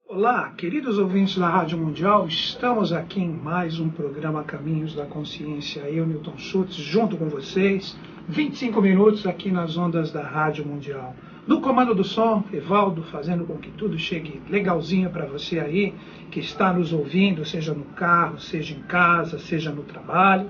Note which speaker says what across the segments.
Speaker 1: Olá, queridos ouvintes da Rádio Mundial, estamos aqui em mais um programa Caminhos da Consciência. Eu, Newton Schultz, junto com vocês, 25 minutos aqui nas ondas da Rádio Mundial. No comando do som, Evaldo, fazendo com que tudo chegue legalzinho para você aí, que está nos ouvindo, seja no carro, seja em casa, seja no trabalho.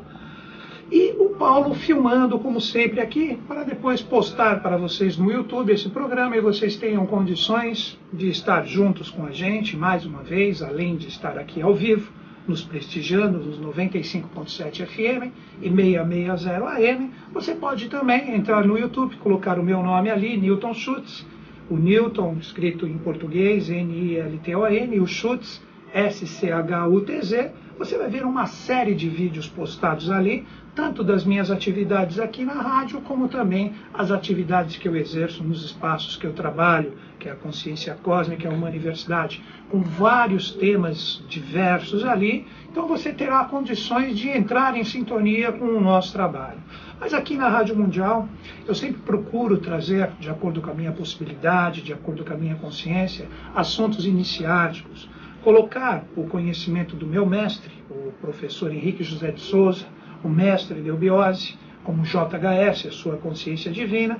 Speaker 1: E o Paulo filmando, como sempre, aqui, para depois postar para vocês no YouTube esse programa e vocês tenham condições de estar juntos com a gente, mais uma vez, além de estar aqui ao vivo, nos prestigiando nos 95.7 FM e 660 AM. Você pode também entrar no YouTube, colocar o meu nome ali, Newton Schultz, o Newton, escrito em português, N-I-L-T-O-N, e o Schultz, S-C-H-U-T-Z. Você vai ver uma série de vídeos postados ali, tanto das minhas atividades aqui na rádio, como também as atividades que eu exerço nos espaços que eu trabalho, que é a Consciência Cósmica, é uma universidade, com vários temas diversos ali. Então você terá condições de entrar em sintonia com o nosso trabalho. Mas aqui na Rádio Mundial, eu sempre procuro trazer, de acordo com a minha possibilidade, de acordo com a minha consciência, assuntos iniciáticos, colocar o conhecimento do meu mestre, o professor Henrique José de Souza, o mestre de Eubiose, como JHS, a sua consciência divina,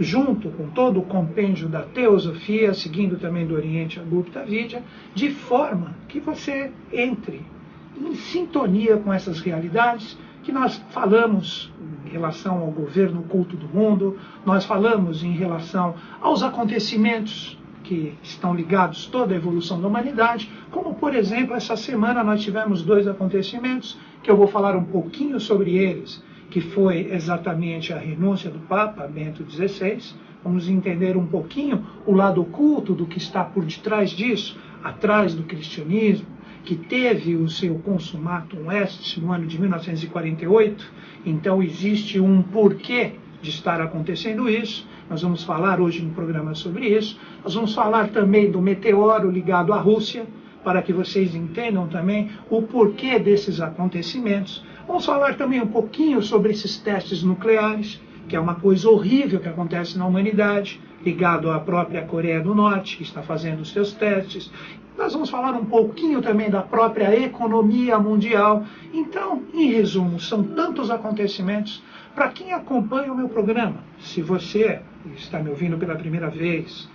Speaker 1: junto com todo o compêndio da teosofia, seguindo também do Oriente a Gupta Vidya, de forma que você entre em sintonia com essas realidades que nós falamos em relação ao governo oculto do mundo, nós falamos em relação aos acontecimentos que estão ligados a toda a evolução da humanidade, como, por exemplo, essa semana nós tivemos 2 acontecimentos, que eu vou falar um pouquinho sobre eles, que foi exatamente a renúncia do Papa Bento XVI. Vamos entender um pouquinho o lado oculto do que está por detrás disso, atrás do cristianismo, que teve o seu consumatum est no ano de 1948, então existe um porquê de estar acontecendo isso. Nós vamos falar hoje no programa sobre isso. Nós vamos falar também do meteoro ligado à Rússia, para que vocês entendam também o porquê desses acontecimentos. Vamos falar também um pouquinho sobre esses testes nucleares, que é uma coisa horrível que acontece na humanidade, ligado à própria Coreia do Norte, que está fazendo os seus testes. Nós vamos falar um pouquinho também da própria economia mundial. Então, em resumo, são tantos acontecimentos. Para quem acompanha o meu programa, se você está me ouvindo pela primeira vez,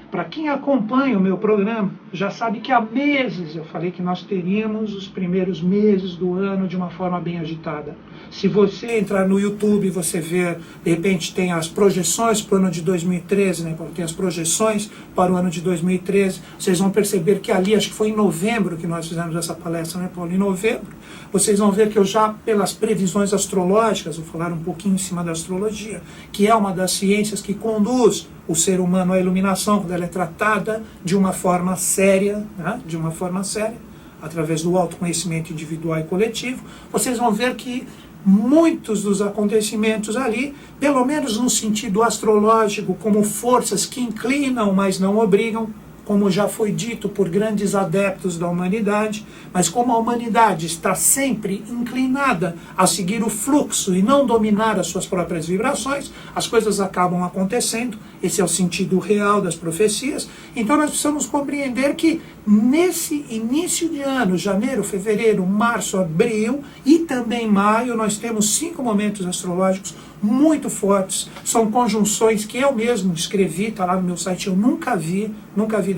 Speaker 1: para quem acompanha o meu programa, já sabe que há meses eu falei que nós teríamos os primeiros meses do ano de uma forma bem agitada. Se você entrar no YouTube, você vê, de repente tem as projeções para o ano de 2013, né? Tem as projeções para o ano de 2013, vocês vão perceber que ali, acho que foi em novembro que nós fizemos essa palestra, né, Paulo? Em novembro, vocês vão ver que eu já, pelas previsões astrológicas, vou falar um pouquinho em cima da astrologia, que é uma das ciências que conduz o ser humano à iluminação, quando ela é tratada de uma forma séria, né? De uma forma séria, através do autoconhecimento individual e coletivo. Vocês vão ver que muitos dos acontecimentos ali, pelo menos no sentido astrológico, como forças que inclinam, mas não obrigam, como já foi dito por grandes adeptos da humanidade, mas como a humanidade está sempre inclinada a seguir o fluxo e não dominar as suas próprias vibrações, as coisas acabam acontecendo. Esse é o sentido real das profecias. Então nós precisamos compreender que nesse início de ano, janeiro, fevereiro, março, abril e também maio, nós temos 5 momentos astrológicos muito fortes. São conjunções que eu mesmo escrevi, está lá no meu site, eu nunca vi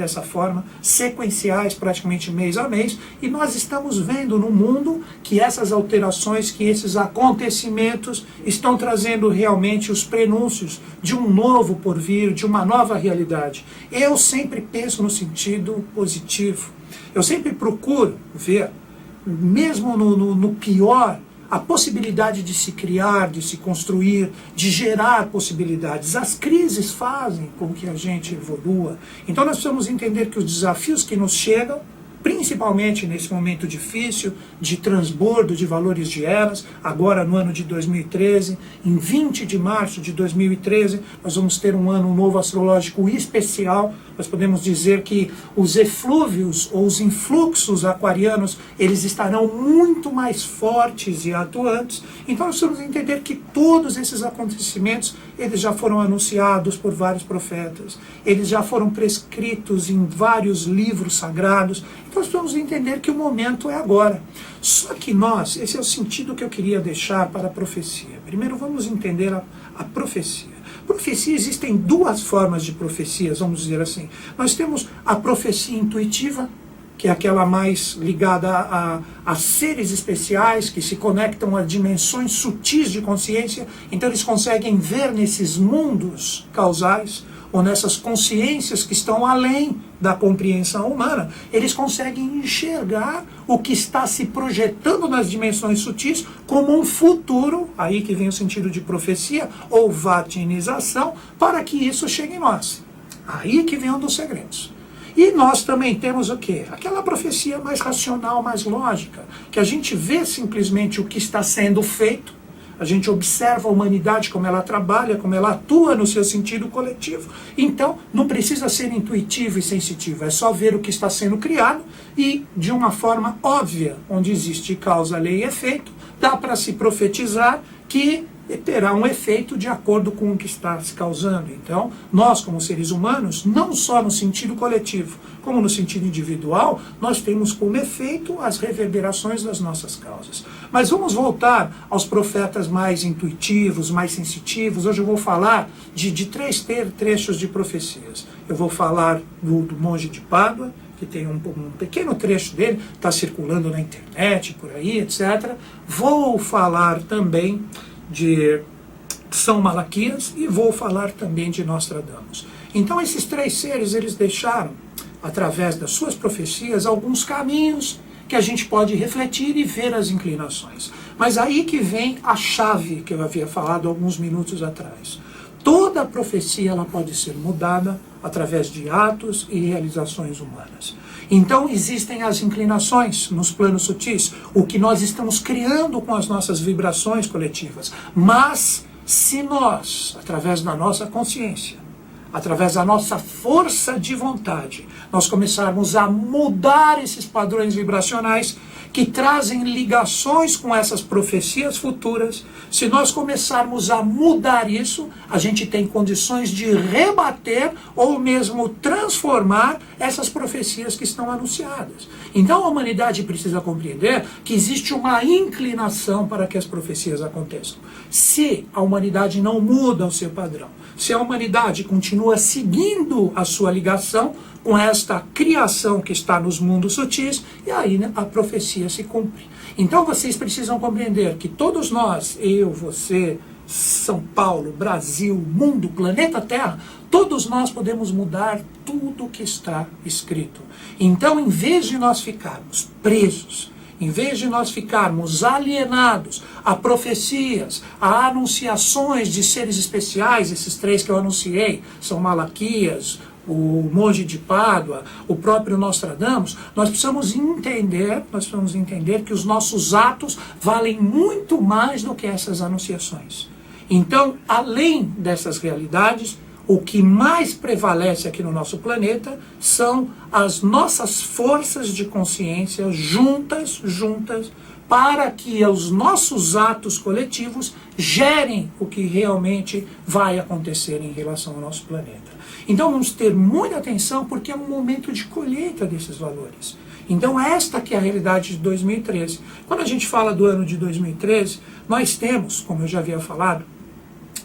Speaker 1: dessa forma, sequenciais praticamente mês a mês, e nós estamos vendo no mundo que essas alterações, que esses acontecimentos estão trazendo realmente os prenúncios de um novo porvir, de uma nova realidade. Eu sempre penso no sentido positivo, eu sempre procuro ver, mesmo no pior, a possibilidade de se criar, de se construir, de gerar possibilidades. As crises fazem com que a gente evolua. Então nós precisamos entender que os desafios que nos chegam, principalmente nesse momento difícil de transbordo de valores de eras. Agora no ano de 2013, em 20 de março de 2013, nós vamos ter um ano novo astrológico especial. Nós podemos dizer que os eflúvios ou os influxos aquarianos, eles estarão muito mais fortes e atuantes. Então nós precisamos entender que todos esses acontecimentos, eles já foram anunciados por vários profetas, eles já foram prescritos em vários livros sagrados. Então nós precisamos entender que o momento é agora. Só que nós, esse é o sentido que eu queria deixar para a profecia. Primeiro vamos entender a profecia. Profecia, existem duas formas de profecias, vamos dizer assim. Nós temos a profecia intuitiva, que é aquela mais ligada a seres especiais que se conectam a dimensões sutis de consciência, então eles conseguem ver nesses mundos causais, ou nessas consciências que estão além da compreensão humana, eles conseguem enxergar o que está se projetando nas dimensões sutis como um futuro, aí que vem o sentido de profecia, ou vatinização, para que isso chegue em nós. Aí que vem um dos segredos. E nós também temos o quê? Aquela profecia mais racional, mais lógica, que a gente vê simplesmente o que está sendo feito, a gente observa a humanidade, como ela trabalha, como ela atua no seu sentido coletivo. Então, não precisa ser intuitivo e sensitivo, é só ver o que está sendo criado e, de uma forma óbvia, onde existe causa, lei e efeito, dá para se profetizar que terá um efeito de acordo com o que está se causando. Então, nós como seres humanos, não só no sentido coletivo, como no sentido individual, nós temos como efeito as reverberações das nossas causas. Mas vamos voltar aos profetas mais intuitivos, mais sensitivos. Hoje eu vou falar de três trechos de profecias. Eu vou falar do monge de Pádua, que tem um pequeno trecho dele, está circulando na internet, por aí, etc. Vou falar também de São Malaquias e vou falar também de Nostradamus. Então esses três seres, eles deixaram, através das suas profecias, alguns caminhos que a gente pode refletir e ver as inclinações. Mas aí que vem a chave que eu havia falado alguns minutos atrás. Toda profecia ela pode ser mudada através de atos e realizações humanas. Então existem as inclinações nos planos sutis, o que nós estamos criando com as nossas vibrações coletivas. Mas se nós, através da nossa consciência, através da nossa força de vontade, nós começarmos a mudar esses padrões vibracionais que trazem ligações com essas profecias futuras, se nós começarmos a mudar isso, a gente tem condições de rebater ou mesmo transformar essas profecias que estão anunciadas. Então a humanidade precisa compreender que existe uma inclinação para que as profecias aconteçam. Se a humanidade não muda o seu padrão, se a humanidade continua seguindo a sua ligação com esta criação que está nos mundos sutis, e aí a profecia se cumpre. Então vocês precisam compreender que todos nós, eu, você, São Paulo, Brasil, mundo, planeta Terra, todos nós podemos mudar tudo o que está escrito. Então, em vez de nós ficarmos presos, em vez de nós ficarmos alienados a profecias, a anunciações de seres especiais, esses três que eu anunciei, São Malaquias, o monge de Pádua, o próprio Nostradamus, nós precisamos entender que os nossos atos valem muito mais do que essas anunciações. Então, além dessas realidades, o que mais prevalece aqui no nosso planeta são as nossas forças de consciência juntas, para que os nossos atos coletivos gerem o que realmente vai acontecer em relação ao nosso planeta. Então vamos ter muita atenção, porque é um momento de colheita desses valores. Então esta que é a realidade de 2013. Quando a gente fala do ano de 2013, nós temos, como eu já havia falado,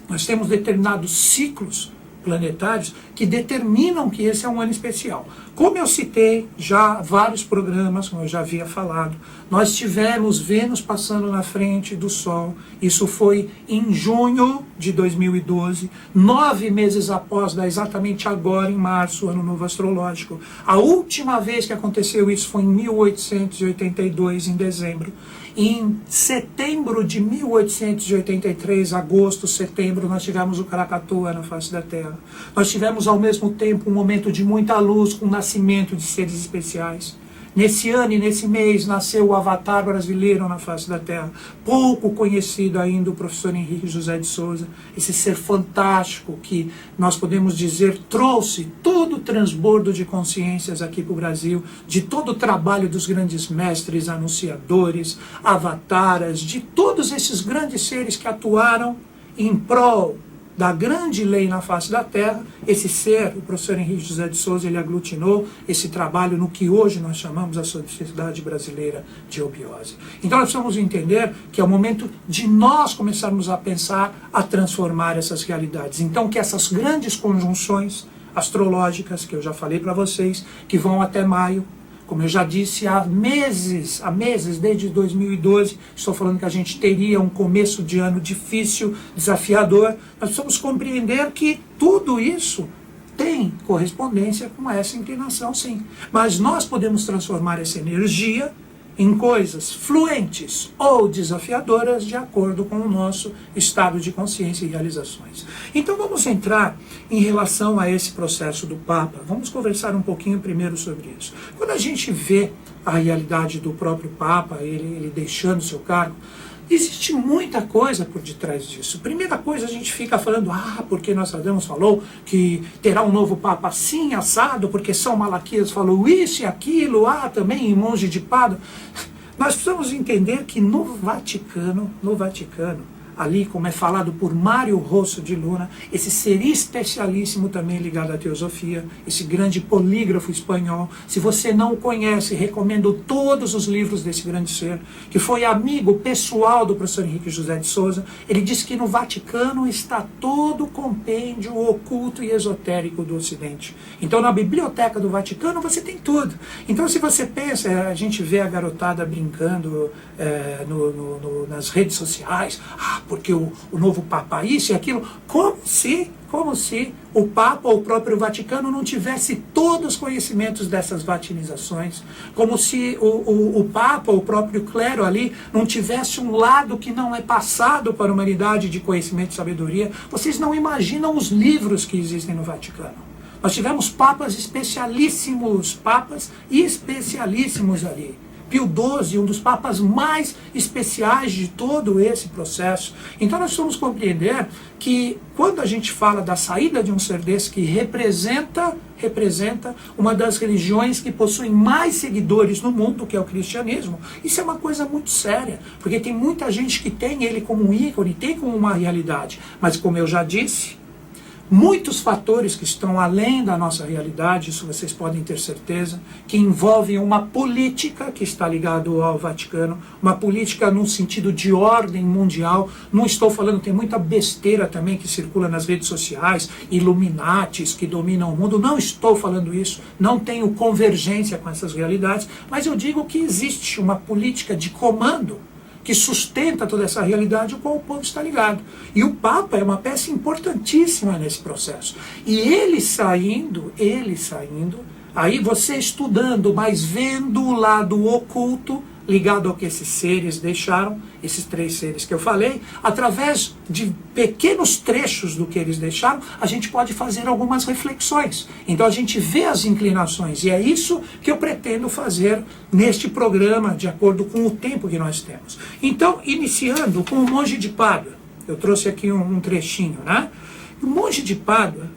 Speaker 1: nós temos determinados ciclos planetários que determinam que esse é um ano especial. Como eu citei já vários programas, como eu já havia falado, nós tivemos Vênus passando na frente do Sol. Isso foi em junho de 2012, 9 meses após, exatamente agora em março, ano novo astrológico. A última vez que aconteceu isso foi em 1882, em dezembro. Em setembro de 1883, agosto, setembro, nós tivemos o Krakatoa na face da Terra. Nós tivemos ao mesmo tempo um momento de muita luz, com o nascimento de seres especiais. Nesse ano e nesse mês nasceu o avatar brasileiro na face da Terra, pouco conhecido ainda, o professor Henrique José de Souza, esse ser fantástico que nós podemos dizer trouxe todo o transbordo de consciências aqui para o Brasil, de todo o trabalho dos grandes mestres, anunciadores, avataras, de todos esses grandes seres que atuaram em prol da grande lei na face da Terra. Esse ser, o professor Henrique José de Souza, ele aglutinou esse trabalho no que hoje nós chamamos a Sociedade Brasileira de Obiose. Então nós precisamos entender que é o momento de nós começarmos a pensar, a transformar essas realidades. Então que essas grandes conjunções astrológicas, que eu já falei para vocês, que vão até maio, como eu já disse, há meses, desde 2012, estou falando que a gente teria um começo de ano difícil, desafiador. Nós precisamos compreender que tudo isso tem correspondência com essa inclinação, sim. Mas nós podemos transformar essa energia em coisas fluentes ou desafiadoras de acordo com o nosso estado de consciência e realizações. Então vamos entrar em relação a esse processo do Papa. Vamos conversar um pouquinho primeiro sobre isso. Quando a gente vê a realidade do próprio Papa, ele deixando seu cargo, existe muita coisa por detrás disso. Primeira coisa, a gente fica falando, porque Nostradamus falou que terá um novo Papa assim, assado, porque São Malaquias falou isso e aquilo, também em Monge de Pádua. Nós precisamos entender que no Vaticano, ali como é falado por Mário Rosso de Luna, esse ser especialíssimo também ligado à teosofia, esse grande polígrafo espanhol. Se você não o conhece, recomendo todos os livros desse grande ser, que foi amigo pessoal do professor Henrique José de Souza. Ele diz que no Vaticano está todo o compêndio oculto e esotérico do Ocidente. Então na biblioteca do Vaticano você tem tudo. Então se você pensa, a gente vê a garotada brincando nas redes sociais, porque o novo Papa isso e aquilo, como se o Papa ou o próprio Vaticano não tivesse todos os conhecimentos dessas vatinizações, como se o Papa ou o próprio clero ali não tivesse um lado que não é passado para a humanidade de conhecimento e sabedoria. Vocês não imaginam os livros que existem no Vaticano. Nós tivemos papas especialíssimos ali. Pio XII, um dos papas mais especiais de todo esse processo. Então nós vamos compreender que quando a gente fala da saída de um ser desse que representa uma das religiões que possuem mais seguidores no mundo, que é o cristianismo, isso é uma coisa muito séria, porque tem muita gente que tem ele como um ícone, tem como uma realidade, mas como eu já disse, muitos fatores que estão além da nossa realidade, isso vocês podem ter certeza, que envolvem uma política que está ligada ao Vaticano, uma política num sentido de ordem mundial. Não estou falando, tem muita besteira também que circula nas redes sociais, Illuminatis que dominam o mundo, não estou falando isso, não tenho convergência com essas realidades, mas eu digo que existe uma política de comando que sustenta toda essa realidade, o qual o povo está ligado. E o Papa é uma peça importantíssima nesse processo. E ele saindo, aí você estudando, mas vendo o lado oculto, ligado ao que esses seres deixaram, esses 3 seres que eu falei, através de pequenos trechos do que eles deixaram, a gente pode fazer algumas reflexões. Então a gente vê as inclinações, e é isso que eu pretendo fazer neste programa, de acordo com o tempo que nós temos. Então, iniciando com o Monge de Pádua, eu trouxe aqui um trechinho, né? O Monge de Pádua,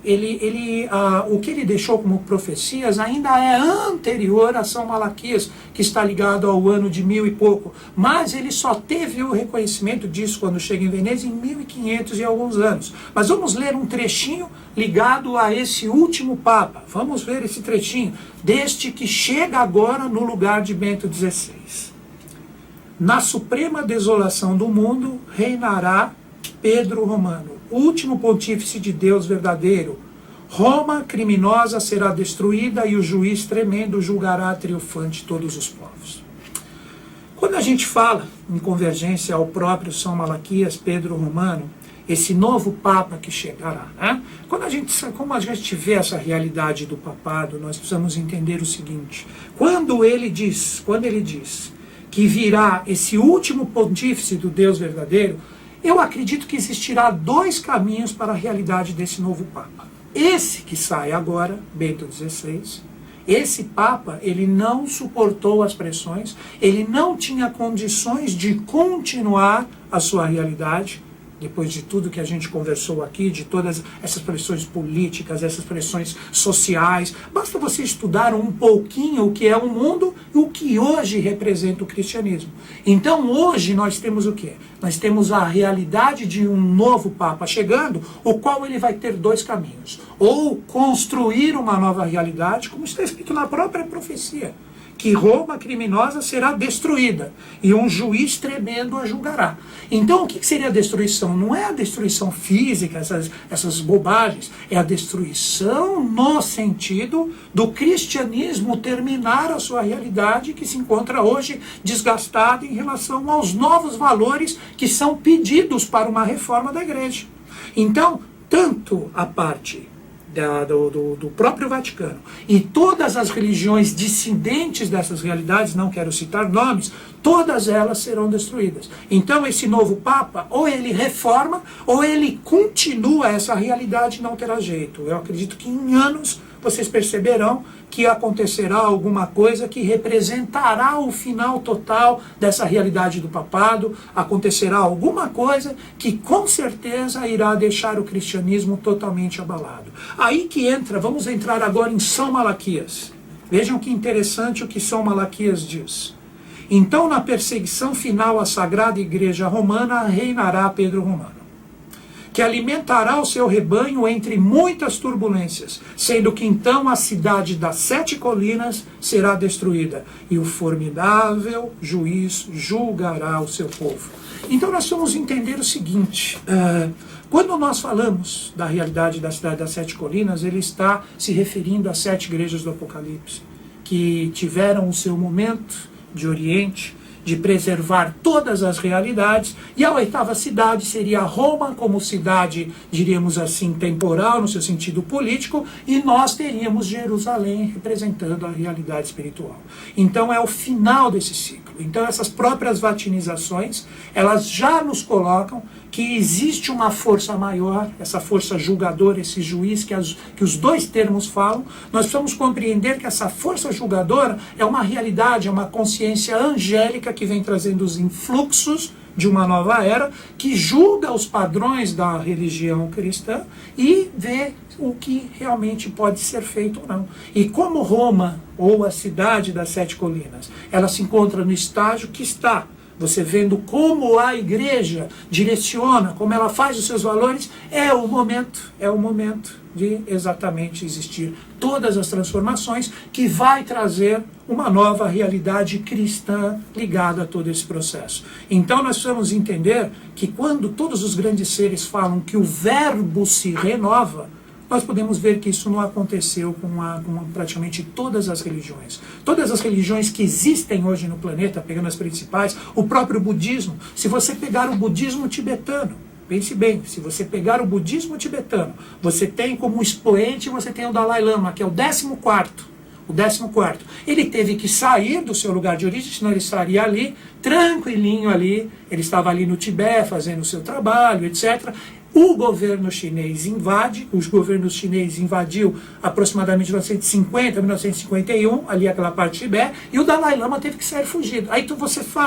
Speaker 1: o que ele deixou como profecias ainda é anterior a São Malaquias, que está ligado ao ano de 1000 e pouco, mas ele só teve o reconhecimento disso quando chega em Veneza em 1500 e alguns anos. Mas vamos ler um trechinho ligado a esse último Papa. Vamos ver esse trechinho, deste que chega agora no lugar de Bento XVI. Na suprema desolação do mundo reinará Pedro Romano, último pontífice de Deus verdadeiro. Roma criminosa será destruída e o juiz tremendo julgará triunfante todos os povos. Quando a gente fala em convergência ao próprio São Malaquias, Pedro Romano, esse novo Papa que chegará, né? Como a gente vê essa realidade do papado, nós precisamos entender o seguinte: quando ele diz que virá esse último pontífice do Deus verdadeiro, eu acredito que existirá 2 caminhos para a realidade desse novo Papa. Esse que sai agora, Bento XVI, Esse Papa, ele não suportou as pressões, ele não tinha condições de continuar a sua realidade, depois de tudo que a gente conversou aqui, de todas essas pressões políticas, essas pressões sociais. Basta você estudar um pouquinho o que é o mundo e o que hoje representa o cristianismo. Então hoje nós temos o quê? Nós temos a realidade de um novo Papa chegando, o qual ele vai ter dois caminhos. Ou construir uma nova realidade, como está escrito na própria profecia, que Roma criminosa será destruída, e um juiz tremendo a julgará. Então, o que seria a destruição? Não é a destruição física, essas bobagens, é a destruição no sentido do cristianismo terminar a sua realidade, que se encontra hoje desgastada em relação aos novos valores que são pedidos para uma reforma da igreja. Então, tanto a parte do próprio Vaticano e todas as religiões dissidentes dessas realidades, não quero citar nomes, todas elas serão destruídas. Então esse novo Papa, ou ele reforma, ou ele continua essa realidade, não terá jeito. Eu acredito que em anos vocês perceberão que acontecerá alguma coisa que representará o final total dessa realidade do papado, acontecerá alguma coisa que com certeza irá deixar o cristianismo totalmente abalado. Aí que entra, vamos entrar agora em São Malaquias. Vejam que interessante o que São Malaquias diz. Então na perseguição final à Sagrada Igreja Romana reinará Pedro Romano, que alimentará o seu rebanho entre muitas turbulências, sendo que então a cidade das 7 colinas será destruída, e o formidável juiz julgará o seu povo. Então nós vamos entender o seguinte, quando nós falamos da realidade da cidade das 7 colinas, ele está se referindo às 7 igrejas do Apocalipse, que tiveram o seu momento de Oriente, de preservar todas as realidades, e a 8ª cidade seria Roma como cidade, diríamos assim, temporal, no seu sentido político, e nós teríamos Jerusalém representando a realidade espiritual. Então é o final desse ciclo. Então essas próprias vatinizações, elas já nos colocam que existe uma força maior, essa força julgadora, esse juiz que os dois termos falam. Nós precisamos compreender que essa força julgadora é uma realidade, é uma consciência angélica que vem trazendo os influxos de uma nova era, que julga os padrões da religião cristã e vê o que realmente pode ser feito ou não. E como Roma, ou a cidade das 7 colinas, ela se encontra no estágio que está, você vendo como a igreja direciona, como ela faz os seus valores, é o momento de exatamente existir todas as transformações que vai trazer uma nova realidade cristã ligada a todo esse processo. Então nós precisamos entender que quando todos os grandes seres falam que o verbo se renova, nós podemos ver que isso não aconteceu com praticamente todas as religiões. Todas as religiões que existem hoje no planeta, pegando as principais, o próprio budismo, se você pegar o budismo tibetano, pense bem, se você pegar o budismo tibetano, você tem como expoente, você tem o Dalai Lama, que é o 14º. O 14º. Ele teve que sair do seu lugar de origem, senão ele estaria ali, tranquilinho ali, ele estava ali no Tibete, fazendo o seu trabalho, etc. O governo chinês invadiu aproximadamente 1950, 1951, ali aquela parte de Tibete, e o Dalai Lama teve que sair fugido. Aí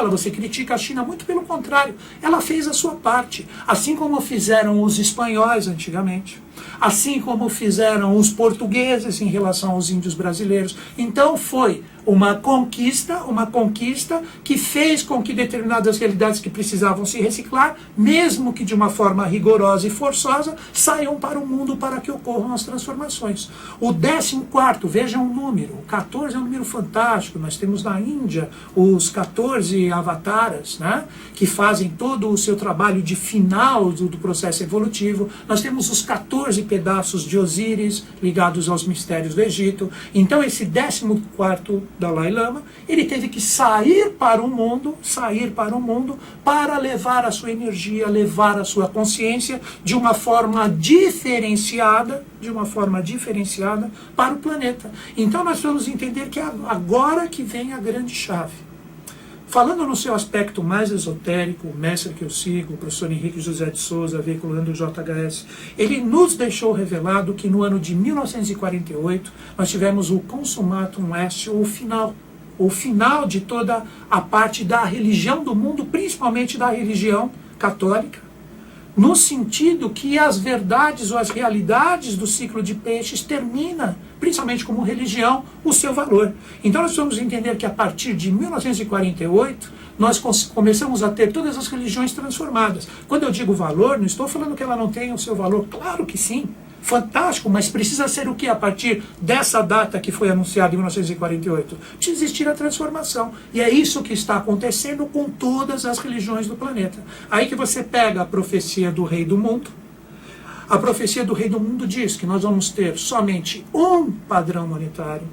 Speaker 1: você critica a China, muito pelo contrário, ela fez a sua parte, assim como fizeram os espanhóis antigamente, assim como fizeram os portugueses em relação aos índios brasileiros. Então foi uma conquista que fez com que determinadas realidades que precisavam se reciclar, mesmo que de uma forma rigorosa e forçosa, saiam para o mundo para que ocorram as transformações. O 14º, vejam o número, o 14 é um número fantástico. Nós temos na Índia os 14 avataras, né, que fazem todo o seu trabalho de final do processo evolutivo. Nós temos os 14 pedaços de Osíris ligados aos mistérios do Egito. Então esse 14º Dalai Lama, ele teve que sair para o mundo para levar a sua energia, levar a sua consciência de uma forma diferenciada para o planeta. Então nós vamos entender que é agora que vem a grande chave. falando no seu aspecto mais esotérico, o mestre que eu sigo, o professor Henrique José de Souza, veiculando o JHS, ele nos deixou revelado que no ano de 1948 nós tivemos o Consummatum Est, o final de toda a parte da religião do mundo, principalmente da religião católica, no sentido que as verdades ou as realidades do ciclo de peixes termina, principalmente como religião, o seu valor. Então nós vamos entender que a partir de 1948, nós começamos a ter todas as religiões transformadas. Quando eu digo valor, não estou falando que ela não tenha o seu valor, claro que sim, fantástico, mas precisa ser o que a partir dessa data que foi anunciada em 1948? Precisa existir a transformação. E é isso que está acontecendo com todas as religiões do planeta. Aí que você pega a profecia do Rei do Mundo. A profecia do Rei do Mundo diz que nós vamos ter somente um padrão monetário,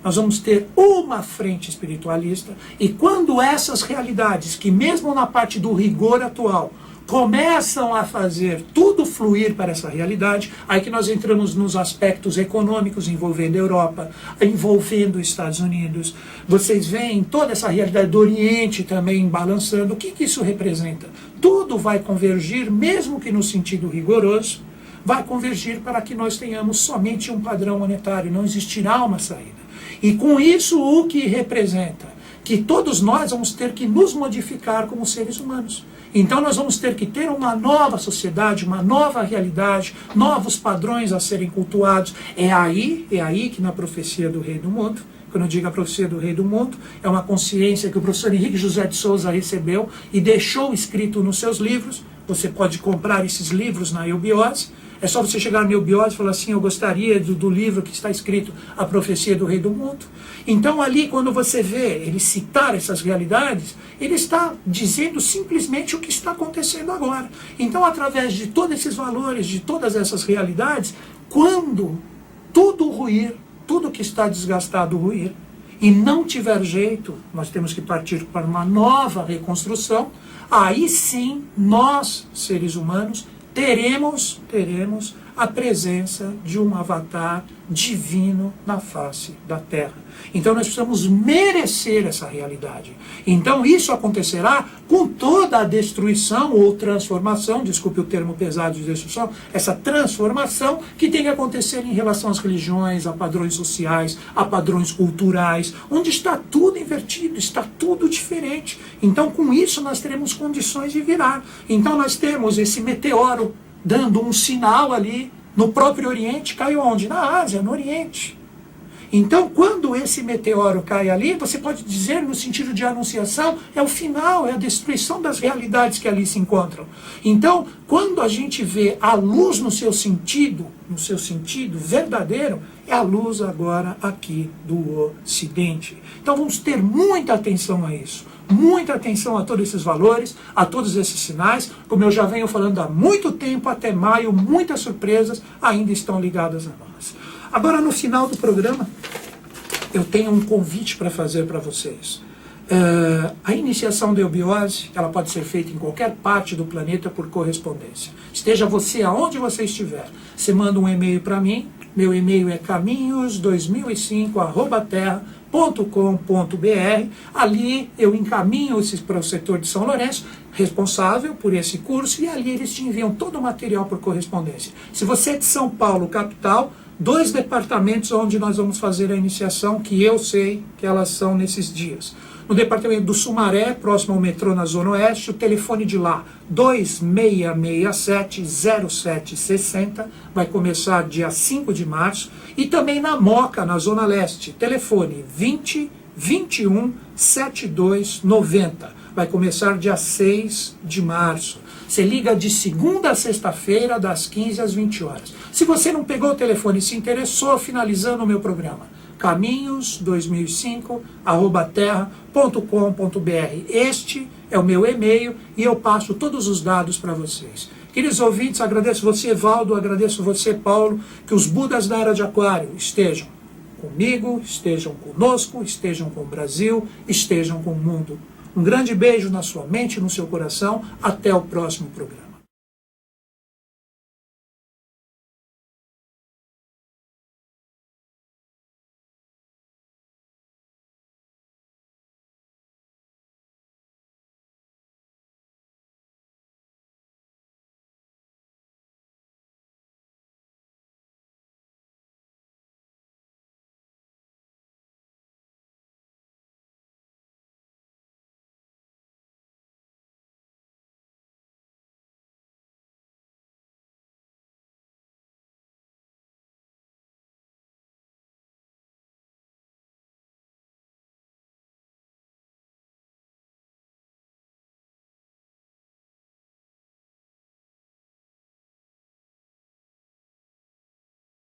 Speaker 1: nós vamos ter uma frente espiritualista, e quando essas realidades, que mesmo na parte do rigor atual, começam a fazer tudo fluir para essa realidade, aí que nós entramos nos aspectos econômicos envolvendo a Europa, envolvendo os Estados Unidos. Vocês veem toda essa realidade do Oriente também balançando. O que isso representa? Tudo vai convergir, mesmo que no sentido rigoroso, vai convergir para que nós tenhamos somente um padrão monetário, não existirá uma saída. E com isso o que representa? Que todos nós vamos ter que nos modificar como seres humanos. Então nós vamos ter que ter uma nova sociedade, uma nova realidade, novos padrões a serem cultuados. É aí que na profecia do Rei do Mundo, quando eu digo a profecia do Rei do Mundo, é uma consciência que o professor Henrique José de Souza recebeu e deixou escrito nos seus livros. Você pode comprar esses livros na Eubiose. É só você chegar na Eubiose e falar assim, eu gostaria do livro que está escrito A Profecia do Rei do Mundo. Então ali, quando você vê ele citar essas realidades, ele está dizendo simplesmente o que está acontecendo agora. Então, através de todos esses valores, de todas essas realidades, quando tudo ruir, tudo que está desgastado ruir, e não tiver jeito, nós temos que partir para uma nova reconstrução, aí sim, nós, seres humanos, teremos a presença de um avatar divino na face da Terra. Então nós precisamos merecer essa realidade. Então isso acontecerá com toda a destruição ou transformação, desculpe o termo pesado de destruição, essa transformação que tem que acontecer em relação às religiões, a padrões sociais, a padrões culturais, onde está tudo invertido, está tudo diferente. Então com isso nós teremos condições de virar. Então nós temos esse meteoro dando um sinal ali no próprio Oriente. Caiu onde? Na Ásia, no Oriente. Então, quando esse meteoro cai ali, você pode dizer, no sentido de anunciação, é o final, é a destruição das realidades que ali se encontram. Então, quando a gente vê a luz no seu sentido verdadeiro, é a luz agora aqui do Ocidente. Então, vamos ter muita atenção a isso. Muita atenção a todos esses valores, a todos esses sinais. Como eu já venho falando há muito tempo, até maio, muitas surpresas ainda estão ligadas a nós. Agora, no final do programa, eu tenho um convite para fazer para vocês. A iniciação da eubiose, ela pode ser feita em qualquer parte do planeta por correspondência. Esteja você aonde você estiver. Você manda um e-mail para mim. Meu e-mail é caminhos2005@terra.com.br. Ali eu encaminho para o setor de São Lourenço, responsável por esse curso, e ali eles te enviam todo o material por correspondência. Se você é de São Paulo, capital, 2 departamentos onde nós vamos fazer a iniciação, que eu sei que elas são nesses dias. No departamento do Sumaré, próximo ao metrô na Zona Oeste, o telefone de lá, 2667-0760, vai começar dia 5 de março. E também na Moca, na Zona Leste, telefone 2021-7290, vai começar dia 6 de março. Você liga de segunda a sexta-feira, das 15 às 20 horas. Se você não pegou o telefone e se interessou, finalizando o meu programa, caminhos2005@terra.com.br. Este é o meu e-mail e eu passo todos os dados para vocês. Queridos ouvintes, agradeço você, Valdo, agradeço você, Paulo, que os Budas da Era de Aquário estejam comigo, estejam conosco, estejam com o Brasil, estejam com o mundo. Um grande beijo na sua mente e no seu coração. Até o próximo programa.